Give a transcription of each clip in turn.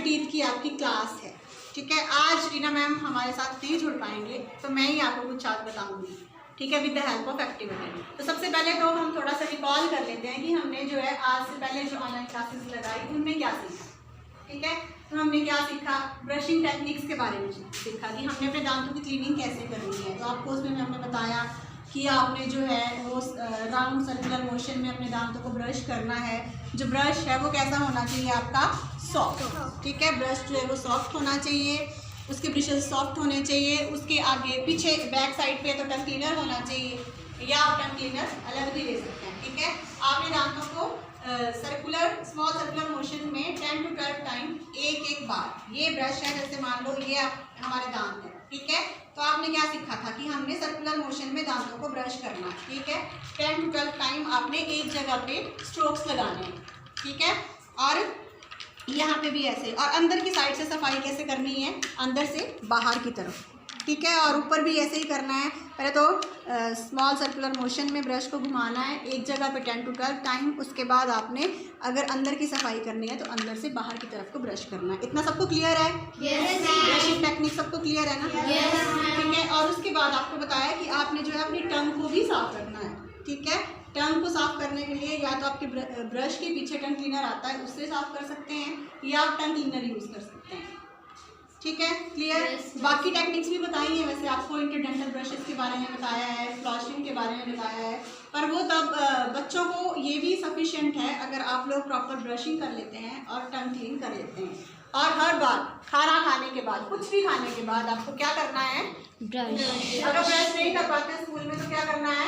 आपके टीथ की आपकी क्लास है, ठीक है। आज रीना मैम हमारे साथ नहीं जुड़ पाएंगे तो मैं ही आपको कुछ चार्ट बताऊंगी, ठीक है, with the help of activity. तो सबसे पहले तो हम थोड़ा सा रिकॉल कर लेते हैं कि हमने जो है आज से पहले जो ऑनलाइन क्लासेस लगाई उनमें क्या सीखा, ठीक है। तो हमने क्या सीखा, ब्रशिंग टेक्निक्स के बारे में सीखा कि हमने अपने दांतों की क्लीनिंग कैसे करनी है। तो आपको उसमें हमने बताया कि आपने जो है वो राउंड सर्कुलर मोशन में अपने दांतों को ब्रश करना है। जो ब्रश है वो कैसा होना चाहिए, आपका सॉफ्ट, ठीक है। ब्रश जो है वो सॉफ्ट होना चाहिए, उसके ब्रशेस सॉफ्ट होने चाहिए। उसके आगे पीछे बैक साइड पे तो टंग क्लीनर होना चाहिए या आप टंग क्लीनर अलग भी ले सकते हैं, ठीक है। आपने दांतों को सर्कुलर स्मॉल सर्कुलर मोशन में 10 to 12 टाइम एक बार, ये ब्रश है जैसे मान लो ये हमारे दांत है, ठीक है। तो आपने क्या सीखा था कि हमने सर्कुलर मोशन में दांतों को ब्रश करना, ठीक है। 10 to 12 टाइम आपने एक जगह पे स्ट्रोक्स लगाने हैं, ठीक है। और यहाँ पे भी ऐसे, और अंदर की साइड से सफाई कैसे करनी है, अंदर से बाहर की तरफ, ठीक है। और ऊपर भी ऐसे ही करना है। पहले तो स्मॉल सर्कुलर मोशन में ब्रश को घुमाना है एक जगह पे 10 to 12 टाइम। उसके बाद आपने अगर अंदर की सफाई करनी है तो अंदर से बाहर की तरफ को ब्रश करना है। इतना सबको क्लियर है? ब्रशिंग टेक्निक सबको क्लियर है ना? ठीक है। और उसके बाद आपको बताया कि आपने जो है अपनी टंग को भी साफ रखना है, ठीक है। टंग को साफ करने के लिए या तो आपके ब्रश के पीछे टंग क्लीनर आता है उससे साफ कर सकते हैं या आप टंग क्लीनर यूज़ कर सकते हैं, ठीक है। क्लियर? बाकी टेक्निक्स भी बताई हैं वैसे आपको, इंटरडेंटल ब्रशेस के बारे में बताया है, फ्लॉसिंग के बारे में बताया है, पर वो तब बच्चों को ये भी सफिशिएंट है अगर आप लोग प्रॉपर ब्रशिंग कर लेते हैं और टंग क्लीन कर लेते हैं। और हर बार खाना खाने के बाद, कुछ भी खाने के बाद आपको क्या करना है, ब्रश। अगर ब्रश नहीं कर पाते स्कूल में तो क्या करना है,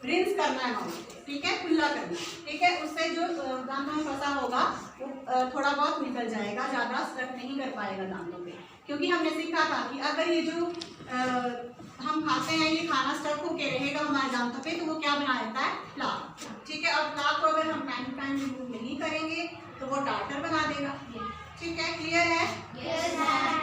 रिंस करना है माउथ, ठीक है, कुल्ला करना, ठीक है। उससे जो दांतों में फंसा होगा वो थोड़ा बहुत निकल जाएगा, ज़्यादा स्ट्रक नहीं कर पाएगा दांतों पे। क्योंकि हमने सीखा था कि अगर ये जो हम खाते हैं ये खाना स्ट्रक होके रहेगा हमारे दांतों पे तो वो क्या बना देता है, प्लाक, ठीक है। और प्लाक को अगर हम टाइम टू टाइम रिमूव नहीं करेंगे तो वो टार्टर बना देगा, ठीक है। क्लियर है?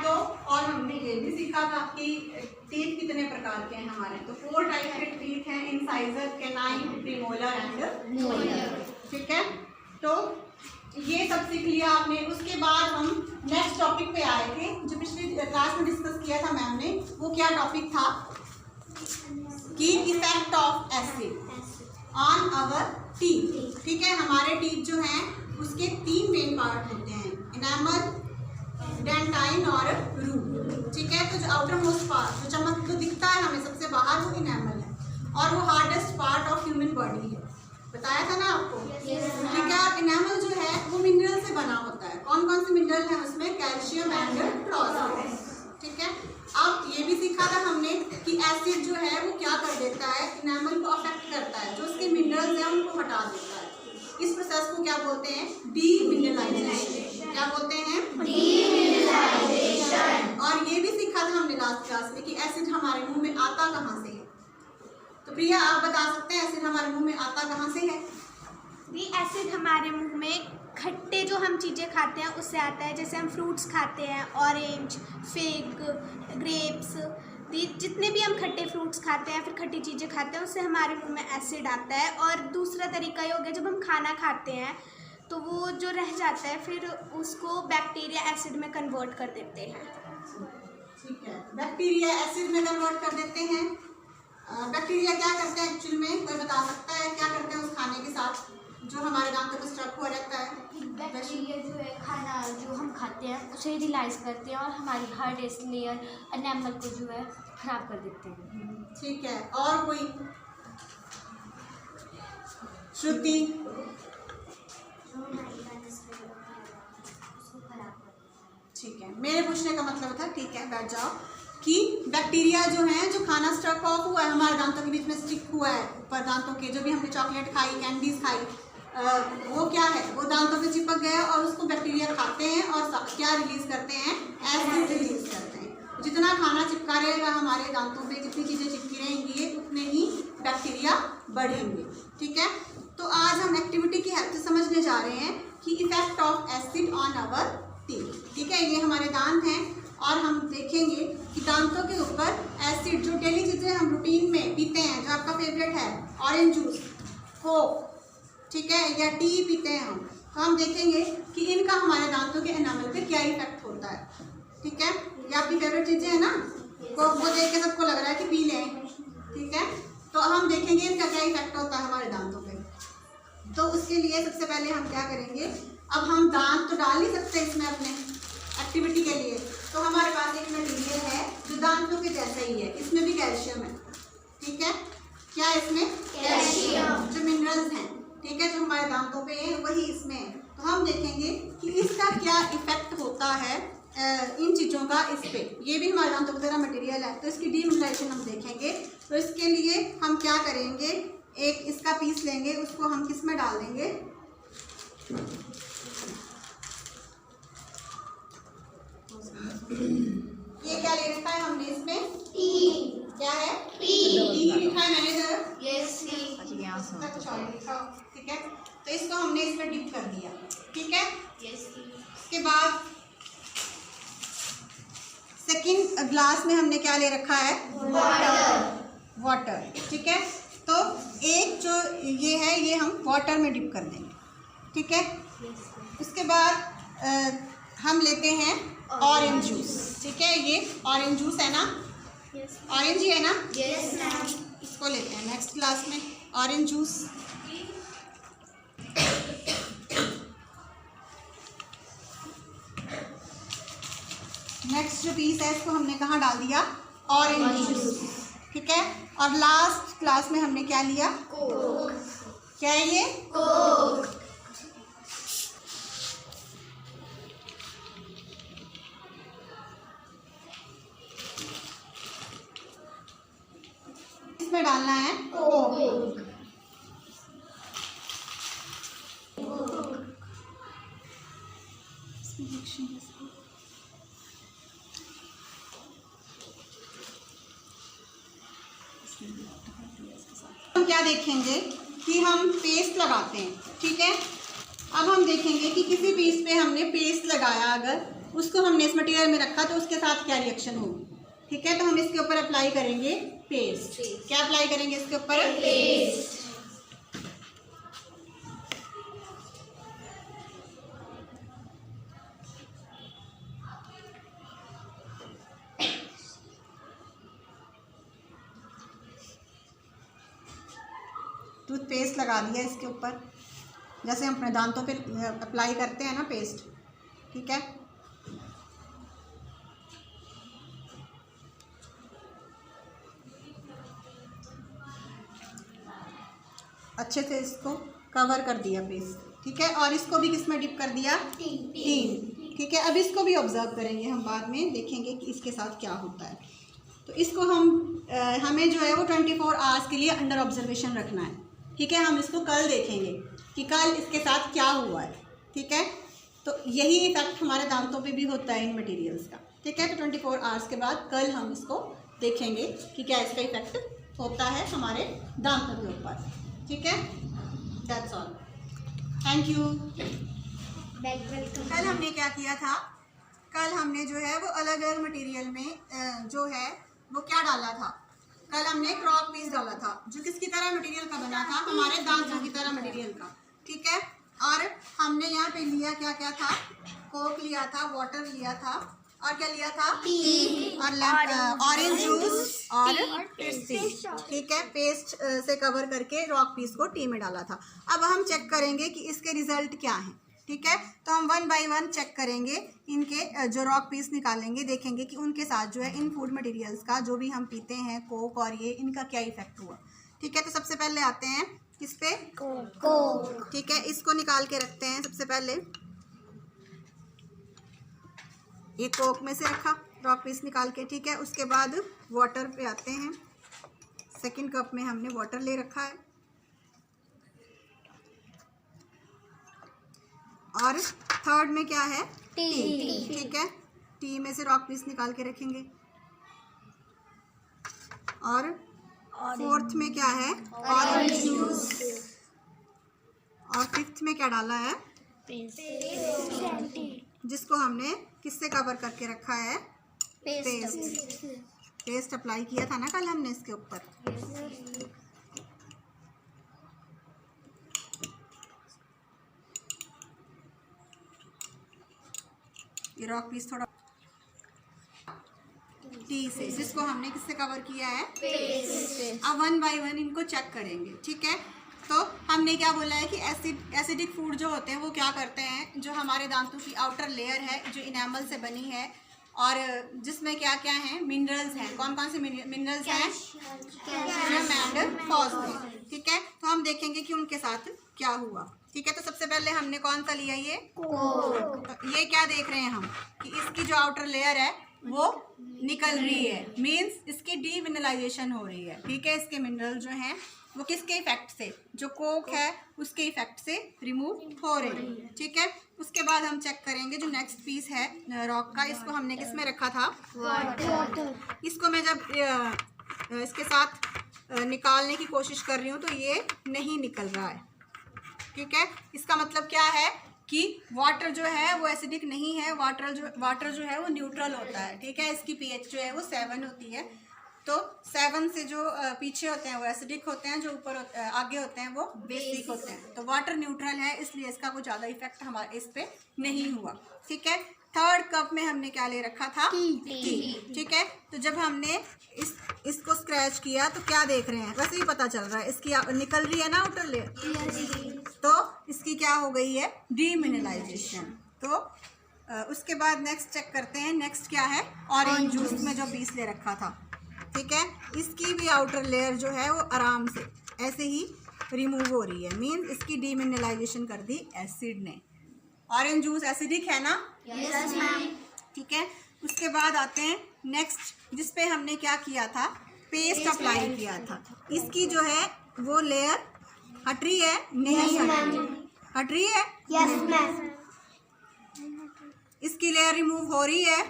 तो और हमने ये भी सीखा था कि टीथ कितने प्रकार के हैं हमारे, तो 4 टाइप के टीथ हैं, incisor, canine, premolar and molar, ठीक है। तो ये सब सीख लिया आपने। उसके बाद हम नेक्स्ट टॉपिक पे आए थे जो पिछली क्लास में डिस्कस किया था मैम ने। वो क्या टॉपिक था कि effect of acid on our teeth, ठीक है। हमारे टीथ जो हैं उसके 3 मेन पार्ट होते हैं, इनेमल, डेंटाइन और रूट, ठीक है। तो जो आउटर मोस्ट पार्ट जो चमक जो दिखता है हमें सबसे बाहर वो इनेमल है और वो hardest part of human body है, बताया था ना आपको, ठीक है। और इनेमल जो है वो मिनरल से बना होता है। कौन कौन से मिनरल हैं उसमें, कैल्शियम एंड फॉस्फोरस, ठीक है। अब ये भी सीखा था हमने कि एसिड जो है वो क्या कर देता है, इनेमल को अफेक्ट करता है, जो उसके मिनरल्स हैं उनको हटा देता है। इस प्रोसेस को क्या बोलते हैं, डीमिनरलाइजेशन। क्या बोलते हैं, डीमिनरलाइजेशन। और ये भी सीखा था हमने लास्ट क्लास में कि एसिड हमारे मुंह में आता कहाँ से है। तो प्रिया आप बता सकते हैं एसिड हमारे मुंह में आता कहाँ से है? भी एसिड हमारे मुंह में खट्टे जो हम चीज़ें खाते हैं उससे आता है। जैसे हम फ्रूट्स खाते हैं, ऑरेंज, फिग, ग्रेप्स, जितने भी हम खट्टे फ्रूट्स खाते हैं फिर खट्टी चीज़ें खाते हैं उससे हमारे मुंह में एसिड आता है। और दूसरा तरीका ये हो गया, जब हम खाना खाते हैं तो वो जो रह जाता है फिर उसको बैक्टीरिया एसिड में कन्वर्ट कर देते हैं, ठीक है। बैक्टीरिया एसिड में कन्वर्ट कर देते हैं। बैक्टीरिया क्या करते हैं एक्चुअल में, कोई बता सकता है क्या करते हैं उस खाने के साथ जो हमारे दांतों को स्ट्रक हुआ रहता है? बैक्टीरिया जो है खाना जो हम खाते हैं उसे रिलाइज करते हैं और हमारी हार्डेस्ट लेयर एनेमल को जो है खराब कर देते हैं, ठीक है। और कोई श्रुति? ठीक है, मेरे पूछने का मतलब था, ठीक है बैठ जाओ, कि बैक्टीरिया जो है जो खाना स्ट्रक ऑफ हुआ है हमारे दांतों के बीच में स्टिक हुआ है ऊपर दांतों के, जो भी हमने चॉकलेट खाई, कैंडीज खाई, वो क्या है, वो दांतों पे चिपक गया और उसको बैक्टीरिया खाते हैं और क्या रिलीज करते हैं, एसिड रिलीज करते हैं। जितना खाना चिपका रहेगा हमारे दांतों पे, जितनी चीज़ें चिपकी रहेंगी उतने ही बैक्टीरिया बढ़ेंगे, ठीक है। तो आज हम एक्टिविटी की हेल्प से समझने जा रहे हैं कि effect of acid on our teeth, ठीक है। ये हमारे दांत हैं और हम देखेंगे कि दांतों के ऊपर एसिड, जो डेली चीज़ें हम रूटीन में पीते हैं, जो आपका फेवरेट है ऑरेंज जूस, कोक, ठीक है, या टी पीते हैं हम, तो हम देखेंगे कि इनका हमारे दांतों के एनामल पे क्या इफेक्ट होता है। ठीक है, ये आपकी फेवरेट चीज़ें हैं ना, वो देख के सबको लग रहा है कि पी लें। ठीक है, तो हम देखेंगे इनका क्या इफेक्ट होता है हमारे दांतों पे। तो उसके लिए सबसे पहले हम क्या करेंगे, अब हम दांत तो डाल नहीं सकते इसमें अपने एक्टिविटी के लिए, तो हमारे पास एक मटेरियल है जो दांतों के जैसा ही है, इसमें भी कैल्शियम है। ठीक है, क्या है इसमें? कैल्शियम, जो मिनरल्स हैं, ठीक है, जो हमारे दांतों पे है वही इसमें है। तो हम देखेंगे कि इसका क्या इफेक्ट होता है इन चीज़ों का इस पे। ये भी हमारे दांतों की तरह मटेरियल है, तो इसकी डीमिनरलाइजेशन हम देखेंगे। तो इसके लिए हम क्या करेंगे, एक इसका पीस लेंगे, उसको हम किस में डाल देंगे, ये क्या ले रखा है हमने इसमें, क्या है, टी लिखा है मैंने इधर, कुछ और लिखा हो। ठीक है, तो इसको हमने इसमें डिप कर दिया। ठीक है, इसके बाद सेकंड ग्लास में हमने क्या ले रखा है, वाटर। ठीक है, तो एक जो ये है ये हम वाटर में डिप कर देंगे। ठीक है, उसके बाद हम लेते हैं ऑरेंज जूस। ठीक है, ये ऑरेंज जूस है ना, ऑरेंज ही है ना, इसको लेते हैं नेक्स्ट क्लास में ऑरेंज जूस। नेक्स्ट जो पीस है इसको हमने कहाँ डाल दिया, ऑरेंज जूस। ठीक है, और लास्ट क्लास में हमने क्या लिया, क्या है ये, कोक। इसमें डालना है कोक। हम क्या देखेंगे कि हम पेस्ट लगाते हैं। ठीक है, अब हम देखेंगे कि किसी पीस पे हमने पेस्ट लगाया, अगर उसको हमने इस मटेरियल में रखा तो उसके साथ क्या रिएक्शन होगी। ठीक है, तो हम इसके ऊपर अप्लाई करेंगे पेस्ट। क्या अप्लाई करेंगे इसके ऊपर, पेस्ट। टूथपेस्ट लगा दिया इसके ऊपर, जैसे हम अपने दांतों पे अप्लाई करते हैं ना पेस्ट। ठीक है, अच्छे से इसको कवर कर दिया पेस्ट। ठीक है, और इसको भी किस में डिप कर दिया, टीन। ठीक है, अब इसको भी ऑब्जर्व करेंगे हम, बाद में देखेंगे कि इसके साथ क्या होता है। तो इसको हमें जो है वो 24 आवर्स के लिए अंडर ऑब्जर्वेशन रखना है। ठीक है, हम इसको कल देखेंगे कि कल इसके साथ क्या हुआ है। ठीक है, तो यही इफेक्ट हमारे दांतों पे भी होता है इन मटेरियल्स का। ठीक है, तो 24 आवर्स के बाद कल हम इसको देखेंगे कि क्या इसका इफेक्ट होता है हमारे दांतों के ऊपर। ठीक है, दैट्स ऑल, थैंक यू। कल हमने क्या किया था, कल हमने जो है वो अलग अलग मटेरियल में जो है वो क्या डाला था, कल हमने क्रॉक पीस डाला था, जो किसकी तरह मटेरियल का बना था, हमारे दांतों की तरह मटेरियल का। ठीक है, और हमने यहाँ पे लिया क्या क्या था, कोक लिया था, वाटर लिया था, और क्या लिया था, और ऑरेंज जूस और पेस्ट। ठीक है, पेस्ट से कवर करके रॉक पीस को टी में डाला था। अब हम चेक करेंगे कि इसके रिजल्ट क्या हैं। ठीक है, तो हम 1 बाय 1 चेक करेंगे, इनके जो रॉक पीस निकालेंगे, देखेंगे कि उनके साथ जो है इन फूड मटेरियल्स का जो भी हम पीते हैं कोक और ये, इनका क्या इफेक्ट हुआ। ठीक है, तो सबसे पहले आते हैं किस पे, कोक। ठीक है, इसको निकाल के रखते हैं सबसे पहले, ये कोक में से रखा रॉक पीस निकाल के। ठीक है, उसके बाद वाटर पे आते हैं, सेकंड कप में हमने वाटर ले रखा है, और थर्ड में क्या है, टी। ठीक है, टी में से रॉक पीस निकाल के रखेंगे, और फोर्थ में क्या है, ऑरेंज जूस, और फिफ्थ में क्या डाला है, जिसको हमने किससे कवर करके रखा है, पेस्ट अप्लाई किया था ना कल हमने इसके ऊपर। ये रॉक पीस थोड़ा टी से, जिसको हमने किससे कवर किया है, अब 1 बाय 1 इनको चेक करेंगे, ठीक है। तो हमने क्या बोला है कि एसिडिक फूड जो होते हैं वो क्या करते हैं, जो हमारे दांतों की आउटर लेयर है जो इनेमल से बनी है और जिसमें क्या क्या है, मिनरल्स हैं। कौन कौन से मिनरल्स हैं, कैल्शियम एंड फॉस्फेट, ठीक है। तो हम देखेंगे कि उनके साथ क्या हुआ, ठीक है। तो सबसे पहले हमने कौन सा लिया, ये ये क्या देख रहे हैं हम कि इसकी जो आउटर लेयर है वो निकल रही है, मीन्स इसकी डीमिनरलाइजेशन हो रही है, ठीक है। इसके मिनरल जो हैं वो किसके इफेक्ट से, जो कोक है उसके इफेक्ट से रिमूव हो रही है, ठीक है। उसके बाद हम चेक करेंगे जो नेक्स्ट पीस है रॉक का, इसको हमने किस में रखा था, वाटर। इसको मैं जब इसके साथ निकालने की कोशिश कर रही हूँ तो ये नहीं निकल रहा है, ठीक है। इसका मतलब क्या है कि वाटर जो है वो एसिडिक नहीं है, वाटर जो है वो न्यूट्रल होता है, ठीक है। इसकी पीएच जो है वो 7 होती है। तो 7 से जो पीछे होते हैं वो एसिडिक होते हैं, जो ऊपर आगे होते हैं वो बेसिक होते हैं। तो वाटर न्यूट्रल है, इसलिए इसका कोई ज़्यादा इफेक्ट हमारे इस पे नहीं हुआ, ठीक है। थर्ड कप में हमने क्या ले रखा था, टी, ठीक है। तो जब हमने इसको स्क्रैच किया तो क्या देख रहे हैं, वैसे ही पता चल रहा है इसकी निकल रही है ना आउटर लेयर, तो इसकी क्या हो गई है, डीमिनरलाइजेशन। तो उसके बाद नेक्स्ट चेक करते हैं, नेक्स्ट क्या है, ऑरेंज जूस में जो पीस ले रखा था, ठीक है। इसकी भी आउटर लेयर जो है वो आराम से ऐसे ही रिमूव हो रही है, मीन्स इसकी डीमिनरलाइजेशन कर दी एसिड ने। ऑरेंज जूस एसिडिक है ना, यस मैम, ठीक है। उसके बाद आते हैं नेक्स्ट, जिस पे हमने क्या किया था, पेस्ट अप्लाई किया था। इसकी जो है वो लेयर हट रही है, नहीं हट रही है, यस मैम, इसकी लेयर रिमूव हो रही है,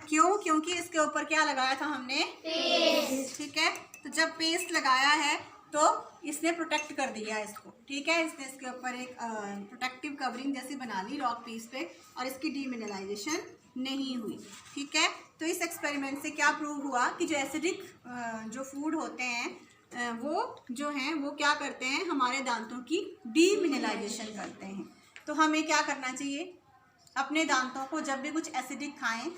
क्यों, क्योंकि इसके ऊपर क्या लगाया था हमने, पेस्ट, ठीक है। तो जब पेस्ट लगाया है तो इसने प्रोटेक्ट कर दिया इसको, ठीक है। इसने इसके ऊपर एक प्रोटेक्टिव कवरिंग जैसी बना ली रॉक पीस पे और इसकी डीमिनरलाइजेशन नहीं हुई, ठीक है। तो इस एक्सपेरिमेंट से क्या प्रूव हुआ कि जो एसिडिक जो फूड होते हैं वो जो हैं वो क्या करते हैं, हमारे दांतों की डीमिनरलाइजेशन करते हैं। तो हमें क्या करना चाहिए, अपने दांतों को जब भी कुछ एसिडिक खाएं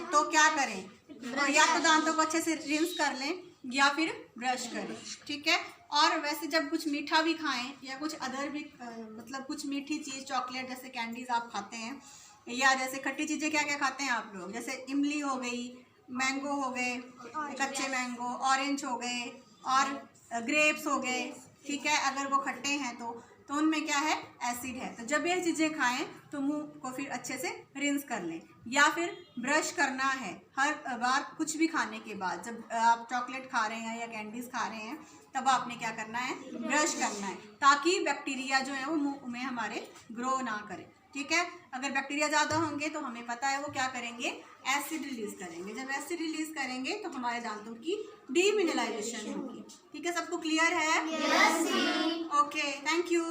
तो क्या करें, या तो दांतों को अच्छे से रिंस कर लें या फिर ब्रश करें, ठीक है। और वैसे जब कुछ मीठा भी खाएं या कुछ अदर भी मतलब कुछ मीठी चीज़, चॉकलेट जैसे कैंडीज आप खाते हैं, या जैसे खट्टी चीज़ें क्या क्या खाते हैं आप लोग, जैसे इमली हो गई, मैंगो हो गए, कच्चे मैंगो, ऑरेंज हो गए और ग्रेप्स हो गए, ठीक है। अगर वो खट्टे हैं तो उनमें क्या है, एसिड है। तो जब ये चीज़ें खाएं तो मुंह को फिर अच्छे से रिंस कर लें, या फिर ब्रश करना है हर बार कुछ भी खाने के बाद। जब आप चॉकलेट खा रहे हैं या कैंडीज खा रहे हैं तब आपने क्या करना है, ब्रश करना है, ताकि बैक्टीरिया जो है वो मुंह में हमारे ग्रो ना करे, ठीक है। अगर बैक्टीरिया ज़्यादा होंगे तो हमें पता है वो क्या करेंगे, एसिड रिलीज करेंगे। जब एसिड रिलीज करेंगे तो हमारे दांतों की डीमिनरलाइजेशन होगी, ठीक है। सबको क्लियर है, यस, ओके, थैंक यू।